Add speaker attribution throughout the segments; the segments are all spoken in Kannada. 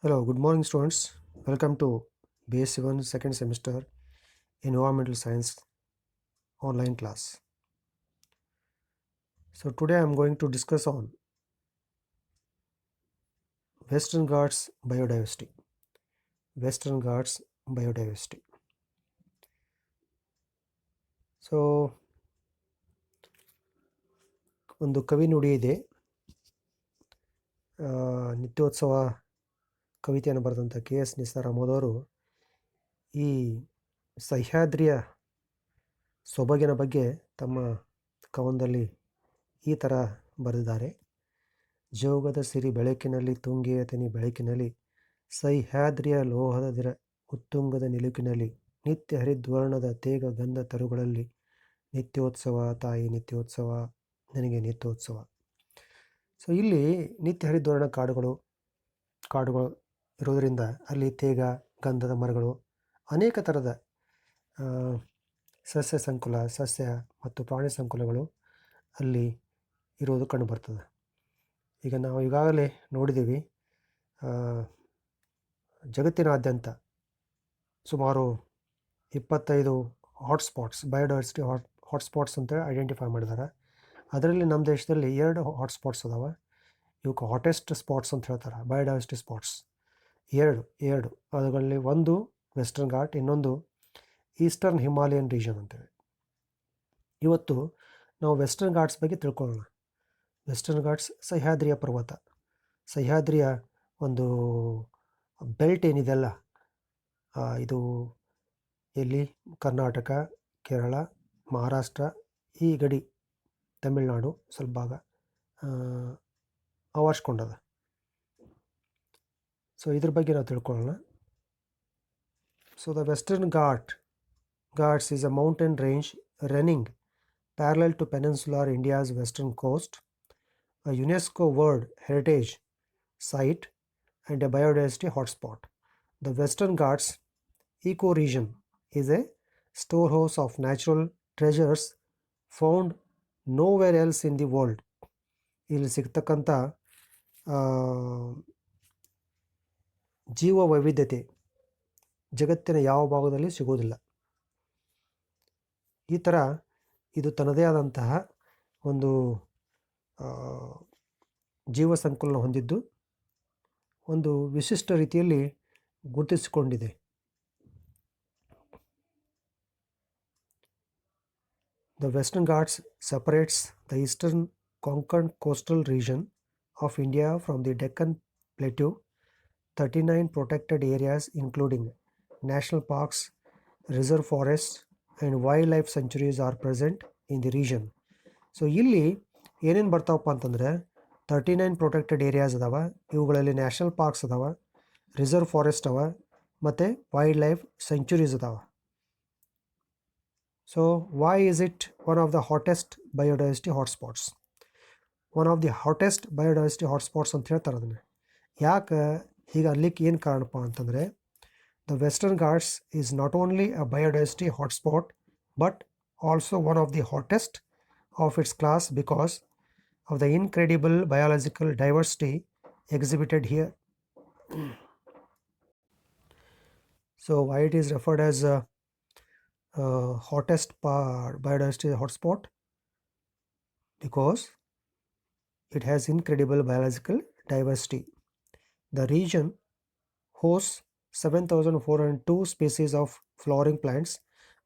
Speaker 1: Hello, good morning students. Welcome to B.Sc-I second semester Environmental Science online class. So today I am going to discuss on Western Ghats biodiversity. Western Ghats biodiversity. So ಒಂದು ಕವಿ ನುಡಿ ಇದೆ. ನಿತ್ಯೋತ್ಸವ ಕವಿತೆಯನ್ನು ಬರೆದಂಥ ಕೆ.ಎಸ್. ನಿಸಾರ್ ಅಹಮದ್ ಅವರು ಈ ಸಹ್ಯಾದ್ರಿಯ ಸೊಬಗಿನ ಬಗ್ಗೆ ತಮ್ಮ ಕವನದಲ್ಲಿ ಈ ಥರ ಬರೆದಿದ್ದಾರೆ. ಜೋಗದ ಸಿರಿ ಬೆಳಕಿನಲ್ಲಿ ತುಂಗೆಯ ತನಿ ಬೆಳಕಿನಲ್ಲಿ ಸಹ್ಯಾದ್ರಿಯ ಲೋಹದ ದಿರ ಉತ್ತುಂಗದ ನಿಲುಕಿನಲ್ಲಿ ನಿತ್ಯ ಹರಿದ್ವರ್ಣದ ತೇಗ ಗಂಧ ತರುಗಳಲ್ಲಿ ನಿತ್ಯೋತ್ಸವ ತಾಯಿ ನಿತ್ಯೋತ್ಸವ ನನಗೆ ನಿತ್ಯೋತ್ಸವ. ಸೊ ಇಲ್ಲಿ ನಿತ್ಯ ಹರಿದ್ವರ್ಣ ಕಾಡುಗಳು ಇರೋದರಿಂದ ಅಲ್ಲಿ ತೇಗ ಗಂಧದ ಮರಗಳು ಅನೇಕ ಥರದ ಸಸ್ಯ ಸಂಕುಲ ಸಸ್ಯ ಮತ್ತು ಪ್ರಾಣಿ ಸಂಕುಲಗಳು ಅಲ್ಲಿ ಇರೋದು ಕಂಡುಬರ್ತದೆ. ಈಗ ನಾವು ಈಗಾಗಲೇ ನೋಡಿದ್ದೀವಿ, ಜಗತ್ತಿನಾದ್ಯಂತ ಸುಮಾರು 25 ಹಾಟ್ಸ್ಪಾಟ್ಸ್ ಬಯೋಡೈವರ್ಸಿಟಿ ಹಾಟ್ಸ್ಪಾಟ್ಸ್ ಅಂತ ಐಡೆಂಟಿಫೈ ಮಾಡಿದ್ದಾರೆ. ಅದರಲ್ಲಿ ನಮ್ಮ ದೇಶದಲ್ಲಿ 2 ಹಾಟ್ಸ್ಪಾಟ್ಸ್ ಅದಾವೆ. ಇವಕ್ಕೆ ಹಾಟೆಸ್ಟ್ ಸ್ಪಾಟ್ಸ್ ಅಂತ ಹೇಳ್ತಾರೆ, ಬಯೋಡೈವರ್ಸಿಟಿ ಸ್ಪಾಟ್ಸ್. ಎರಡು ಅವುಗಳಲ್ಲಿ ಒಂದು ವೆಸ್ಟರ್ನ್ ಘಾಟ್, ಇನ್ನೊಂದು ಈಸ್ಟರ್ನ್ ಹಿಮಾಲಯನ್ ರೀಜನ್ ಅಂತೇಳಿ. ಇವತ್ತು ನಾವು ವೆಸ್ಟರ್ನ್ ಘಾಟ್ಸ್ ಬಗ್ಗೆ ತಿಳ್ಕೊಳ್ಳೋಣ. ವೆಸ್ಟರ್ನ್ ಘಾಟ್ಸ್ ಸಹ್ಯಾದ್ರಿಯ ಪರ್ವತ, ಸಹ್ಯಾದ್ರಿಯ ಒಂದು ಬೆಲ್ಟ್ ಏನಿದೆಲ್ಲ, ಇದು ಎಲ್ಲಿ ಕರ್ನಾಟಕ, ಕೇರಳ, ಮಹಾರಾಷ್ಟ್ರ, ಈ ಗಡಿ ತಮಿಳುನಾಡು ಸ್ವಲ್ಪ ಭಾಗ ಆವರಿಸ್ಕೊಂಡದ. ಸೊ ಇದ್ರ ಬಗ್ಗೆ ನಾವು ತಿಳ್ಕೊಳ್ಳೋಣ. So the western Ghats is a mountain range running parallel to peninsular India's western coast, a UNESCO World Heritage Site and a biodiversity hotspot. The Western Ghats ecoregion is a storehouse of natural treasures found nowhere else in the world. ಇಲ್ಲಿ ಸಿಗ್ತಕ್ಕಂಥ ಜೀವ ವೈವಿಧ್ಯತೆ ಜಗತ್ತಿನ ಯಾವ ಭಾಗದಲ್ಲಿ ಸಿಗೋದಿಲ್ಲ. ಈ ಥರ ಇದು ತನ್ನದೇ ಆದಂತಹ ಒಂದು ಜೀವ ಸಂಕುಲನ ಹೊಂದಿದ್ದು ಒಂದು ವಿಶಿಷ್ಟ ರೀತಿಯಲ್ಲಿ ಗುರುತಿಸಿಕೊಂಡಿದೆ. The Western Ghats separates the eastern Konkan coastal region of India from the Deccan Plateau. 39 protected areas including national parks, reserve forests and wildlife sanctuaries are present in the region. So ಇಲ್ಲಿ ಏನೇನು ಬರ್ತಾವಪ್ಪ ಅಂತಂದರೆ 39 ಪ್ರೊಟೆಕ್ಟೆಡ್ ಏರಿಯಾಸ್ ಅದಾವ. ಇವುಗಳಲ್ಲಿ ನ್ಯಾಷನಲ್ ಪಾರ್ಕ್ಸ್ ಅದಾವ, ರಿಸರ್ವ್ ಫಾರೆಸ್ಟ್ ಅವ ಮತ್ತು ವೈಲ್ಡ್ ಲೈಫ್ ಸೆಂಚುರೀಸ್ ಅದಾವ. So why is it one of the hottest biodiversity hotspots? One of the hottest biodiversity hotspots ಅಂತ ಹೇಳ್ತಾರೆ ಅದನ್ನು. ಯಾಕೆ ಹೀಗೆ ಅಲ್ಲಿಕ್ಕೆ ಏನು ಕಾರಣಪ್ಪ ಅಂತಂದರೆ, the Western Ghats is not only a biodiversity hotspot but also one of the hottest of its class because of the incredible biological diversity exhibited here. So why it is referred as a hottest biodiversity hotspot? Because it has incredible biological diversity. The region hosts 7,402 species of flowering plants,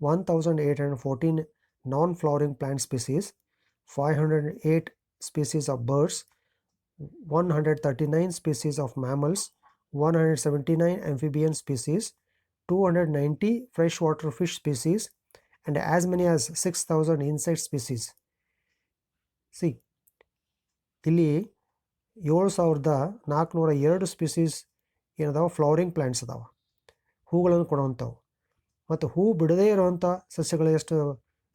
Speaker 1: 1,814 non-flowering plant species, 508 species of birds, 139 species of mammals, 179 amphibian species, 290 freshwater fish species, and as many as 6,000 insect species. See, ಇಲ್ಲಿ 7,402 ಸ್ಪೀಸೀಸ್ ಏನದಾವ ಫ್ಲವರಿಂಗ್ ಪ್ಲ್ಯಾಂಟ್ಸ್ ಅದಾವ, ಹೂಗಳನ್ನು ಕೊಡುವಂಥವು. ಮತ್ತು ಹೂ ಬಿಡದೇ ಇರುವಂಥ ಸಸ್ಯಗಳು ಎಷ್ಟು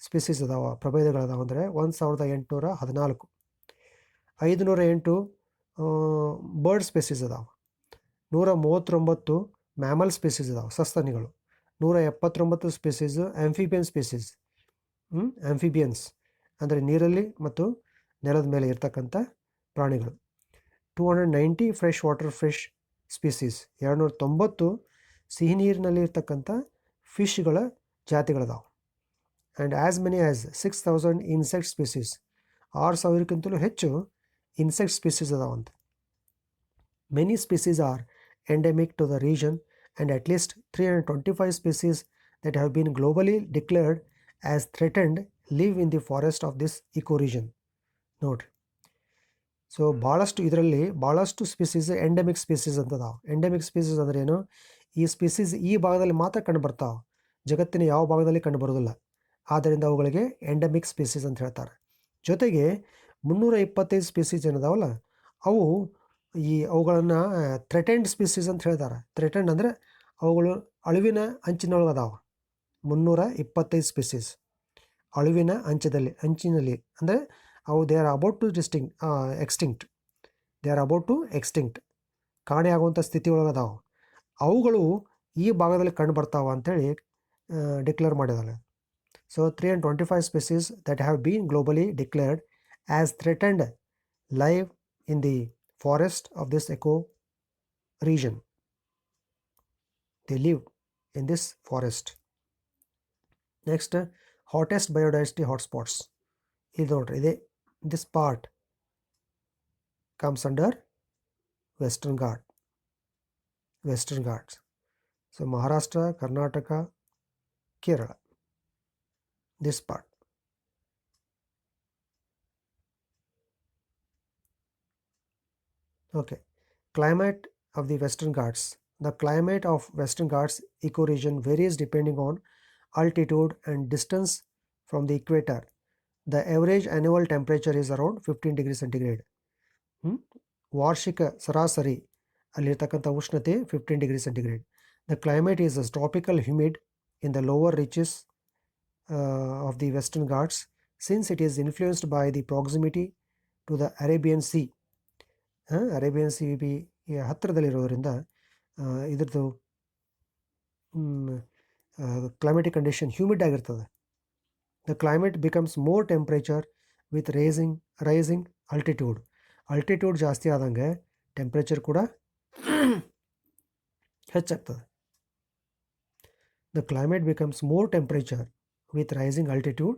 Speaker 1: ಸ್ಪೀಸೀಸ್ ಅದಾವ, ಪ್ರಭೇದಗಳದಾವ ಅಂದರೆ 1,814. 508 ಬರ್ಡ್ ಸ್ಪೀಸೀಸ್ ಅದಾವ, 139 ಮ್ಯಾಮಲ್ ಸ್ಪೀಸೀಸ್ ಅದಾವ ಸಸ್ತನಿಗಳು, 179 ಸ್ಪೀಸೀಸು ಆಂಫಿಬಿಯನ್ ಸ್ಪೀಸೀಸ್. ಆಂಫಿಬಿಯನ್ಸ್ ಅಂದರೆ ನೀರಲ್ಲಿ ಮತ್ತು ನೆಲದ ಮೇಲೆ ಇರ್ತಕ್ಕಂಥ ಪ್ರಾಣಿಗಳು. 290 ಫ್ರೆಶ್ ವಾಟರ್ ಫಿಶ್ ಸ್ಪೀಸೀಸ್, 290 ಸಿಹಿ ನೀರಿನಲ್ಲಿ ಇರ್ತಕ್ಕಂಥ ಫಿಶ್ಗಳ ಜಾತಿಗಳದಾವೆ. And as many as 6000 insect species, 6000ಕ್ಕಿಂತಲೂ ಹೆಚ್ಚು ಇನ್ಸೆಕ್ಟ್ ಸ್ಪೀಸೀಸ್ ಅದಾವಂತೆ. Many species are endemic to the region and at least 325 species that have been globally declared as threatened live in the forest of this ecoregion. ನೋಡ್ರಿ, ಸೊ ಭಾಳಷ್ಟು ಸ್ಪೀಸೀಸ್ ಎಂಡೆಮಿಕ್ ಸ್ಪೀಸೀಸ್ ಅಂತದಾವೆ. ಎಂಡೆಮಿಕ್ ಸ್ಪೀಸೀಸ್ ಅಂದ್ರೆ ಏನು? ಈ ಸ್ಪೀಸೀಸ್ ಈ ಭಾಗದಲ್ಲಿ ಮಾತ್ರ ಕಂಡು ಬರ್ತಾವೆ, ಜಗತ್ತಿನ ಯಾವ ಭಾಗದಲ್ಲಿ ಕಂಡು ಬರೋದಿಲ್ಲ. ಆದ್ದರಿಂದ ಅವುಗಳಿಗೆ ಎಂಡೆಮಿಕ್ ಸ್ಪೀಸೀಸ್ ಅಂತ ಹೇಳ್ತಾರೆ. ಜೊತೆಗೆ 325 ಸ್ಪೀಸೀಸ್ ಏನದಾವಲ್ಲ, ಅವುಗಳನ್ನು ಥ್ರೆಟೆಂಡ್ ಸ್ಪೀಸೀಸ್ ಅಂತ ಹೇಳ್ತಾರೆ. ಥ್ರೆಟೆಂಡ್ ಅಂದರೆ ಅವುಗಳು ಅಳಿವಿನ ಅಂಚಿನೊಳಗದಾವೆ. 325 ಸ್ಪೀಸೀಸ್ ಅಳಿವಿನ ಅಂಚಿನಲ್ಲಿ ಅಂದರೆ ಅವು they are about to extinct, ಕಾಣೆಯಾಗುವಂಥ ಸ್ಥಿತಿ ಒಳಗದಾವೆ. ಅವುಗಳು ಈ ಭಾಗದಲ್ಲಿ ಕಂಡು ಬರ್ತಾವೆ ಅಂಥೇಳಿ ಡಿಕ್ಲೇರ್ ಮಾಡಿದ್ದಾರೆ. So 325 species that have been globally declared as threatened live in the forest of this eco region. They live in this forest. Next, hottest biodiversity hotspots. ಇದು ನೋಡ್ರಿ, this part comes under Western Ghats. So Maharashtra, Karnataka, Kerala, this part. Okay, climate of the Western Ghats. The climate of Western Ghats ecoregion varies depending on altitude and distance from the equator. The average annual temperature is around 15 degrees centigrade. ವಾರ್ಷಿಕ ಸರಾಸರಿ ಅಲ್ಲಿರ್ತಕ್ಕಂಥ ಉಷ್ಣತೆ 15 degree centigrade. The climate is tropical humid in the lower reaches of the Western Ghats since it is influenced by the proximity to the Arabian Sea. Arabian sea ಬಿ ಹತ್ತಿರದಲ್ಲಿರೋದರಿಂದ ಇದ್ರದ್ದು ಕ್ಲೈಮೆಟಿಕ್ ಕಂಡೀಷನ್ ಹ್ಯೂಮಿಡ್ ಆಗಿರ್ತದೆ. The climate becomes more temperature with rising altitude ಜಾಸ್ತಿ ಆದಂಗೆ ಟೆಂಪ್ರೇಚರ್ ಕೂಡ ಹೆಚ್ಚಾಗ್ತದೆ. The climate becomes more temperature with rising altitude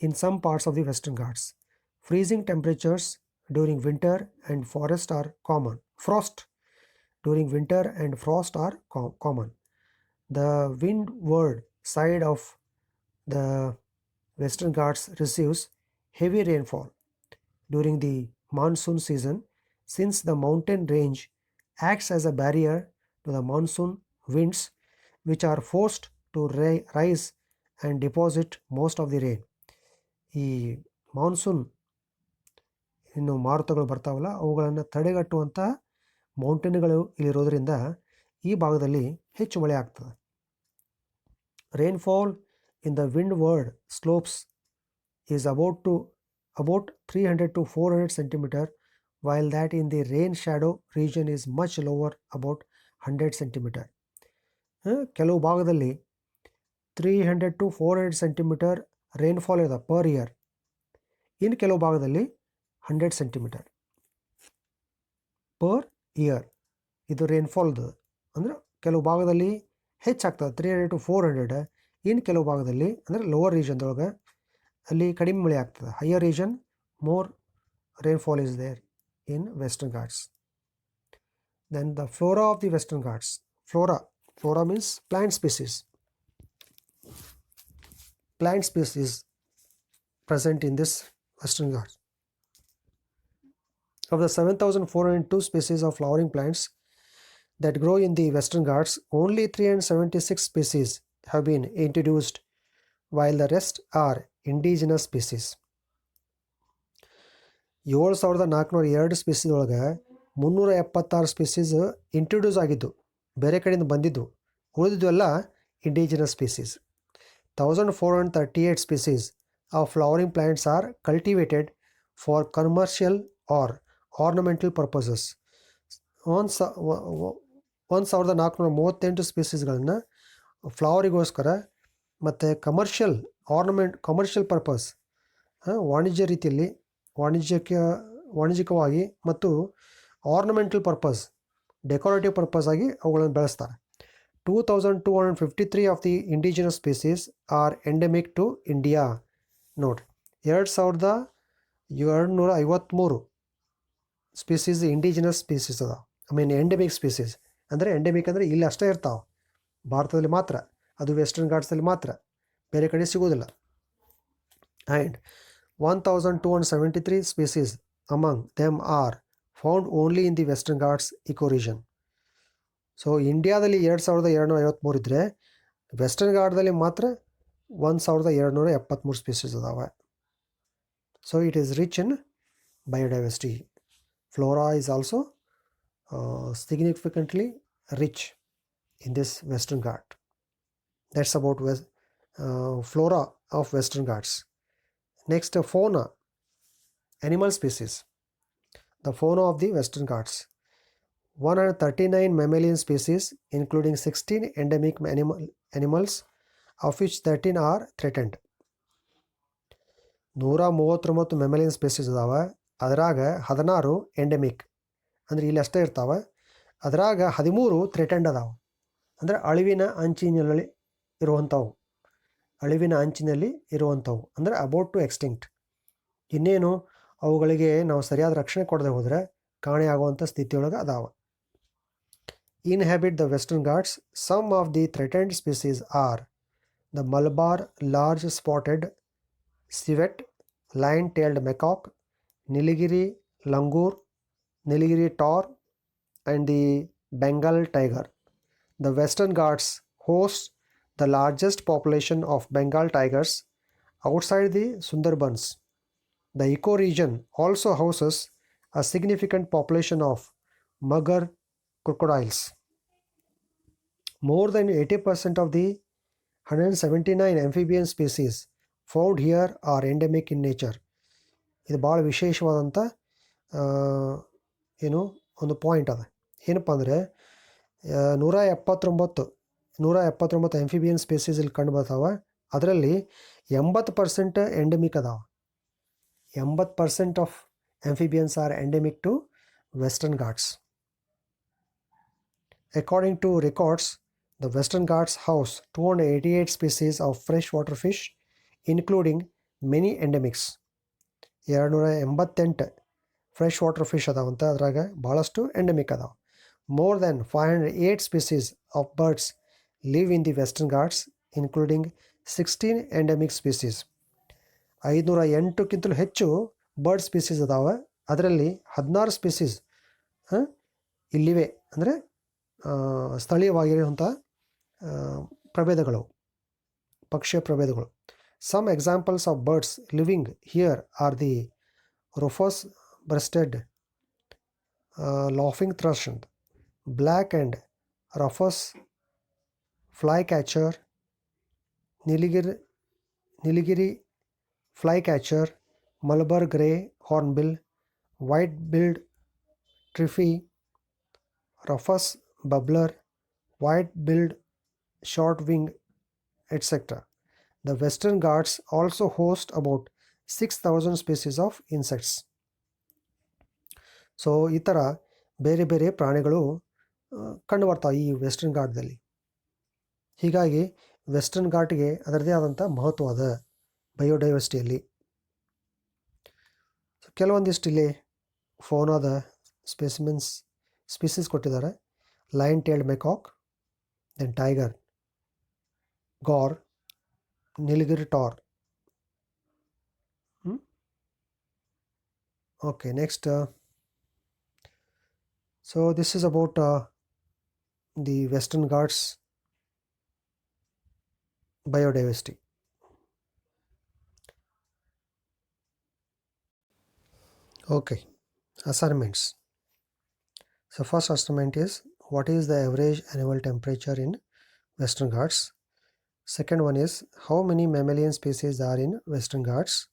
Speaker 1: in some parts of the western Ghats. Freezing temperatures during winter and frost are common. The windward side of the Western Ghats receives heavy rainfall during the monsoon season since the mountain range acts as a barrier to the monsoon winds which are forced to rise and deposit most of the rain. ಈ ಮಾನ್ಸೂನ್ ಇನ್ನು ಮಾರುತಗಳು ಬರ್ತಾವಲ್ಲ, ಅವುಗಳನ್ನು ತಡೆಗಟ್ಟುವಂಥ ಮೌಂಟೇನ್ಗಳು ಇಲ್ಲಿರೋದ್ರಿಂದ ಈ ಭಾಗದಲ್ಲಿ ಹೆಚ್ಚು ಮಳೆ ಆಗ್ತದೆ. Rainfall in the windward slopes is about 300 to 400 centimeter, while that in the rain shadow region is much lower, about 100 centimeter. ಕೆಲವು ಭಾಗದಲ್ಲಿ 300 to 400 centimeter ರೈನ್ಫಾಲ್ ಇದೆ ಪರ್ ಇಯರ್. ಇನ್ನು ಕೆಲವು ಭಾಗದಲ್ಲಿ 100 centimeter ಪರ್ ಇಯರ್ ಇದು ರೈನ್ಫಾಲ್ದು. ಅಂದರೆ ಕೆಲವು ಭಾಗದಲ್ಲಿ ಹೆಚ್ಚಾಗ್ತದೆ 300 to 400, ಇನ್ನು ಕೆಲವು ಭಾಗದಲ್ಲಿ ಅಂದರೆ ಲೋವರ್ ರೀಜನ್ದೊಳಗೆ ಅಲ್ಲಿ ಕಡಿಮೆ ಮಳೆ ಆಗ್ತದೆ. Higher region more rainfall is there in Western Ghats. Then the flora of the western Ghats. Flora means plant species present in this Western Ghats. Of the 7,402 species of flowering plants that grow in the Western Ghats, only 376 species have been introduced, while the rest are indigenous species. 7,402 species ಒಳಗೆ 376 ಸ್ಪೀಸೀಸ್ ಇಂಟ್ರೊಡ್ಯೂಸ್ ಆಗಿದ್ದು, ಬೇರೆ ಕಡೆಯಿಂದ ಬಂದಿದ್ದು. ಉಳಿದಿದ್ದು ಎಲ್ಲ indigenous species. 1,438 species of flowering plants are cultivated for commercial or ornamental purposes. 1,438 ಸ್ಪೀಸೀಸ್ಗಳನ್ನು ಫ್ಲವರಿಗೋಸ್ಕರ ಮತ್ತು ಕಮರ್ಷಿಯಲ್ ಪರ್ಪಸ್, ವಾಣಿಜ್ಯ ರೀತಿಯಲ್ಲಿ ವಾಣಿಜ್ಯಿಕವಾಗಿ ಮತ್ತು ಆರ್ನಮೆಂಟಲ್ ಪರ್ಪಸ್ ಡೆಕೋರೇಟಿವ್ ಪರ್ಪಸ್ ಆಗಿ ಅವುಗಳನ್ನು ಬೆಳೆಸ್ತಾರೆ. 2253 of the indigenous species are endemic to India. ನೋಡಿರಿ, 2253 ಸ್ಪೀಸೀಸ್ ಇಂಡಿಜಿನಸ್ ಸ್ಪೀಸೀಸ್ ಅದ. ಎಂಡೆಮಿಕ್ ಸ್ಪೀಸೀಸ್ ಅಂದರೆ ಎಂಡೆಮಿಕ್ ಅಂದರೆ ಇಲ್ಲಿ ಅಷ್ಟೇ ಇರ್ತಾವೆ, ಭಾರತದಲ್ಲಿ ಮಾತ್ರ, ಅದು ವೆಸ್ಟರ್ನ್ ಘಾಟ್ಸಲ್ಲಿ ಮಾತ್ರ, ಬೇರೆ ಕಡೆ ಸಿಗೋದಿಲ್ಲ. And 1273 species among them are found only in the western Ghats ecoregion. So ಇಂಡಿಯಾದಲ್ಲಿ 2253 ಇದ್ದರೆ ವೆಸ್ಟರ್ನ್ ಘಾಟ್ದಲ್ಲಿ ಮಾತ್ರ 1273 ಸ್ಪೀಸೀಸ್ ಅದಾವೆ. So it is rich in biodiversity. Flora is also significantly rich in this Western Ghat. That's about flora of Western Ghats. Next, fauna, animal species. The fauna of the Western Ghats: 139 mammalian species, including 16 endemic animals, of which 13 are threatened. 139 mammalian species ಅದಾವೆ, ಅದರಾಗ 16 ಎಂಡೆಮಿಕ್ ಅಂದರೆ ಇಲ್ಲಿ ಅಷ್ಟೇ ಇರ್ತಾವೆ, ಅದರಾಗ 13 ಥ್ರೆಟೆಂಡ್ ಅದಾವೆ, ಅಂದರೆ ಅಳಿವಿನ ಅಂಚಿನಲ್ಲಿ ಇರುವಂಥವು, ಅಂದರೆ ಅಬೌಟ್ ಟು ಎಕ್ಸ್ಟಿಂಕ್ಟ್. ಇನ್ನೇನು ಅವುಗಳಿಗೆ ನಾವು ಸರಿಯಾದ ರಕ್ಷಣೆ ಕೊಡದೆ ಹೋದರೆ ಕಾಣೆಯಾಗುವಂಥ ಸ್ಥಿತಿಯೊಳಗೆ ಅದಾವೆ. Inhabit the western Ghats. Some of the threatened species are the Malabar large spotted civet, lion-tailed macaque, Nilgiri langur, Nilgiri taur, and the Bengal tiger. The Western Ghats hosts the largest population of Bengal tigers outside the Sundarbans. The ecoregion also houses a significant population of mugger crocodiles. More than 80% of the 179 amphibian species found here are endemic in nature. ಇದು ಭಾಳ ವಿಶೇಷವಾದಂಥ ಒಂದು ಪಾಯಿಂಟ್ ಅದ. ಏನಪ್ಪ ಅಂದರೆ 179 ಆಂಫಿಬಿಯನ್ ಸ್ಪೀಸೀಸ್ ಇಲ್ಲಿ ಕಂಡು ಬರ್ತಾವೆ. ಅದರಲ್ಲಿ 80% ಎಂಡೆಮಿಕ್ ಅದಾವೆ. 80% of amphibians are endemic to Western Ghats. According to records, the Western Ghats house 288 species of freshwater fish, including many endemics. 288 fresh water fish ಅದಾವಂತ, ಅದ್ರಾಗ ಭಾಳಷ್ಟು ಎಂಡೆಮಿಕ್ ಅದಾವೆ. More than 508 species of birds live in the Western Ghats, including 16 endemic species. 508ಕ್ಕಿಂತಲೂ ಹೆಚ್ಚು ಬರ್ಡ್ ಸ್ಪೀಸೀಸ್ ಅದಾವೆ, ಅದರಲ್ಲಿ 16 ಸ್ಪೀಸೀಸ್ ಇಲ್ಲಿವೆ, ಅಂದರೆ ಸ್ಥಳೀಯವಾಗಿರುವಂಥ ಪ್ರಭೇದಗಳು, ಪಕ್ಷಿಯ ಪ್ರಭೇದಗಳು. Some examples of birds living here are the rufous-breasted laughing thrush, black and rufous flycatcher, Nilgiri flycatcher, Malabar grey hornbill, white-billed trifid, rufous bubbler, white-billed short-wing, etc. The Western Ghats also host about 6,000 species of insects. So ಈ ಥರ ಬೇರೆ ಬೇರೆ ಪ್ರಾಣಿಗಳು ಕಂಡುಬರ್ತಾವೆ ಈ ವೆಸ್ಟರ್ನ್ ಘಾಟ್ದಲ್ಲಿ. ಹೀಗಾಗಿ ವೆಸ್ಟರ್ನ್ ಘಾಟ್ಗೆ ಅದರದೇ ಆದಂಥ ಮಹತ್ವ ಅದ ಬಯೋಡೈವರ್ಸಿಟಿಯಲ್ಲಿ. ಕೆಲವೊಂದಿಷ್ಟು ಇಲ್ಲಿ ಫೋನಾದ ಸ್ಪೀಸೀಸ್ ಕೊಟ್ಟಿದ್ದಾರೆ. Lion tailed macaque, then tiger, gaur, Nilgiri taur. Okay, next. So this is about the Western Ghats biodiversity. Okay, assignments. So first assignment is, what is the average annual temperature in Western Ghats? Second one is, how many mammalian species are in Western Ghats?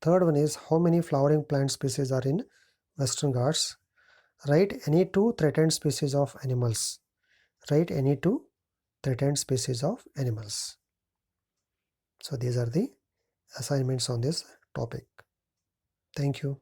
Speaker 1: Third one is, how many flowering plant species are in Western Ghats? Write any 2 threatened species of animals. Write any 2 threatened species of animals. So these are the assignments on this topic. Thank you.